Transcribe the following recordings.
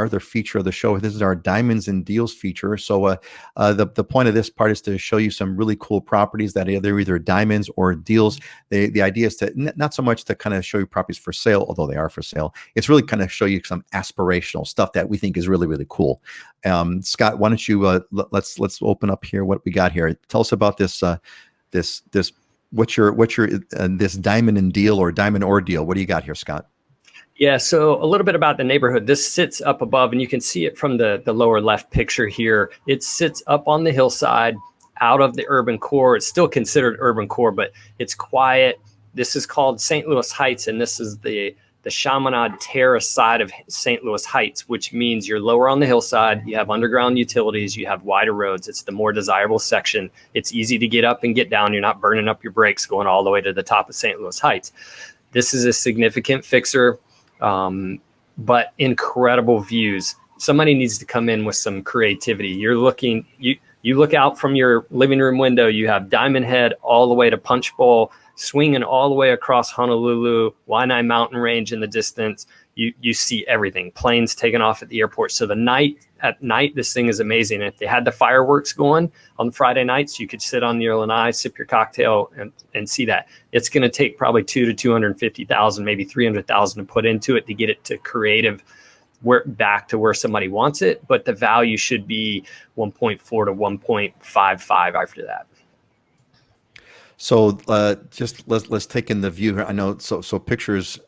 our other feature of the show. This is our Diamonds and Deals feature. So the point of this part is to show you some really cool properties that they're either diamonds or deals. The idea is to not so much to kind of show you properties for sale, although they are for sale. It's really kind of show you some aspirational stuff that we think is really, really cool. Scott, why don't you let's open up here what we got here. Tell us about this what's your this diamond and deal or diamond or deal. What do you got here, Scott? Yeah, so a little bit about the neighborhood. This sits up above, and you can see it from the lower left picture here. It sits up on the hillside out of the urban core. It's still considered urban core, but it's quiet. This is called St. Louis Heights, and this is the Chaminade Terrace side of St. Louis Heights, which means you're lower on the hillside. You have underground utilities. You have wider roads. It's the more desirable section. It's easy to get up and get down. You're not burning up your brakes going all the way to the top of St. Louis Heights. This is a significant fixer, but incredible views. Somebody needs to come in with some creativity. You're looking, you look out from your living room window. You have Diamond Head all the way to Punch Bowl, swinging all the way across Honolulu, Waianae Mountain Range in the distance. You see everything. Planes taking off at the airport. So at night, this thing is amazing. If they had the fireworks going on Friday nights, you could sit on your lanai, sip your cocktail, and see that. It's going to take probably $200,000 to $250,000, maybe $300,000 to put into it to get it to creative, back to where somebody wants it. But the value should be 1.4 to 1.55 after that. So just let's take in the view here. I know so pictures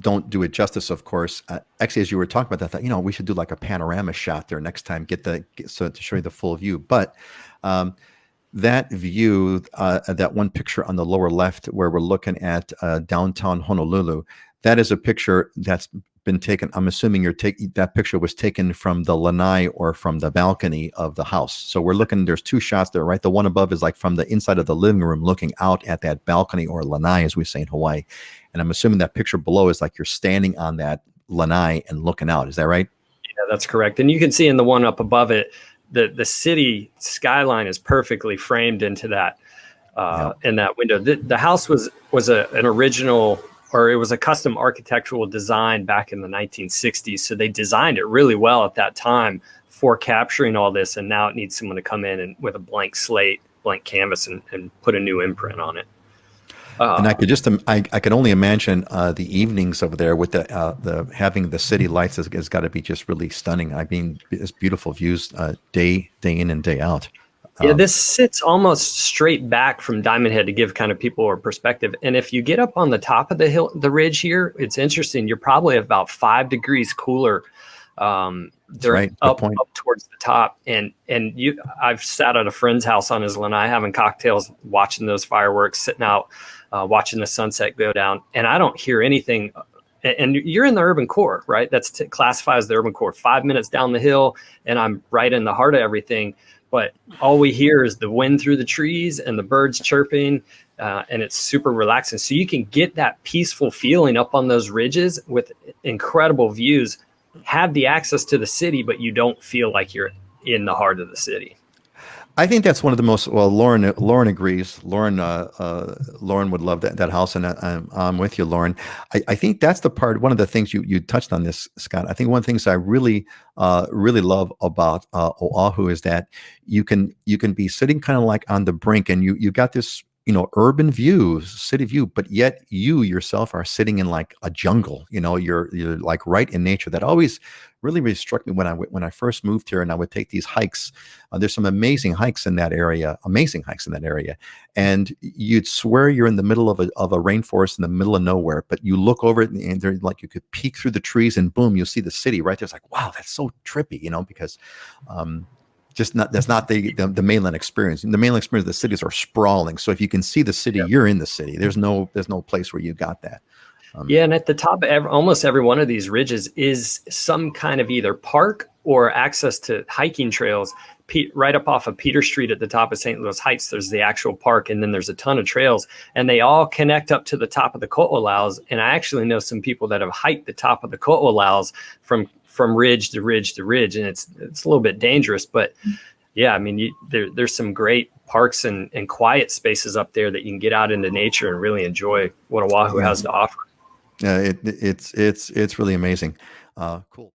don't do it justice, of course. Actually, as you were talking about that, I thought, we should do like a panorama shot there next time, so to show you the full view. But that view, that one picture on the lower left where we're looking at downtown Honolulu, that is a picture that's been taken. I'm assuming that picture was taken from the lanai or from the balcony of the house. So we're looking, there's two shots there, right? The one above is like from the inside of the living room looking out at that balcony or lanai, as we say in Hawaii. And I'm assuming that picture below is like you're standing on that lanai and looking out. Is that right? Yeah, that's correct. And you can see in the one up above it, the city skyline is perfectly framed into that in that window. The house was an original, or it was a custom architectural design back in the 1960s. So they designed it really well at that time for capturing all this. And now it needs someone to come in and with a blank slate, blank canvas, and put a new imprint on it. And I could only imagine the evenings over there with the having the city lights has got to be just really stunning. I mean, it's beautiful views day in and day out. Yeah, this sits almost straight back from Diamond Head to give kind of people a perspective. And if you get up on the top of the ridge here, it's interesting. You're probably about 5 degrees cooler. They're right. up towards the top. And I've sat at a friend's house on his lanai having cocktails, watching those fireworks, sitting out, watching the sunset go down. And I don't hear anything. And you're in the urban core, right? That's classified as the urban core. 5 minutes down the hill, and I'm right in the heart of everything. But all we hear is the wind through the trees and the birds chirping, and it's super relaxing. So you can get that peaceful feeling up on those ridges with incredible views, have the access to the city, but you don't feel like you're in the heart of the city. I think that's one of the most, well, Lauren agrees. Lauren would love that house, and I'm with you, Lauren. I think that's the part, one of the things you touched on this, Scott. I think one of the things I really love about Oahu is that you can be sitting kind of like on the brink, and you got this, urban view, city view, but yet you yourself are sitting in like a jungle. You're like right in nature. That always really struck me when I first moved here, and I would take these hikes. There's some amazing hikes in that area, and you'd swear you're in the middle of a rainforest in the middle of nowhere, but you look over it and they're like, you could peek through the trees and boom, you see the city right there. It's like, wow, that's so trippy, because that's not the mainland experience. In the mainland experience, the cities are sprawling. So if you can see the city, you're in the city. There's no place where you got that. Yeah, and at the top of almost every one of these ridges is some kind of either park or access to hiking trails. Right up off of Peter Street at the top of St. Louis Heights, there's the actual park, and then there's a ton of trails, and they all connect up to the top of the ko'olaus. And I actually know some people that have hiked the top of the ko'olaus from ridge to ridge to ridge, and it's a little bit dangerous, but yeah, I mean, there's some great parks and quiet spaces up there that you can get out into nature and really enjoy what Oahu has to offer. It's really amazing. Cool.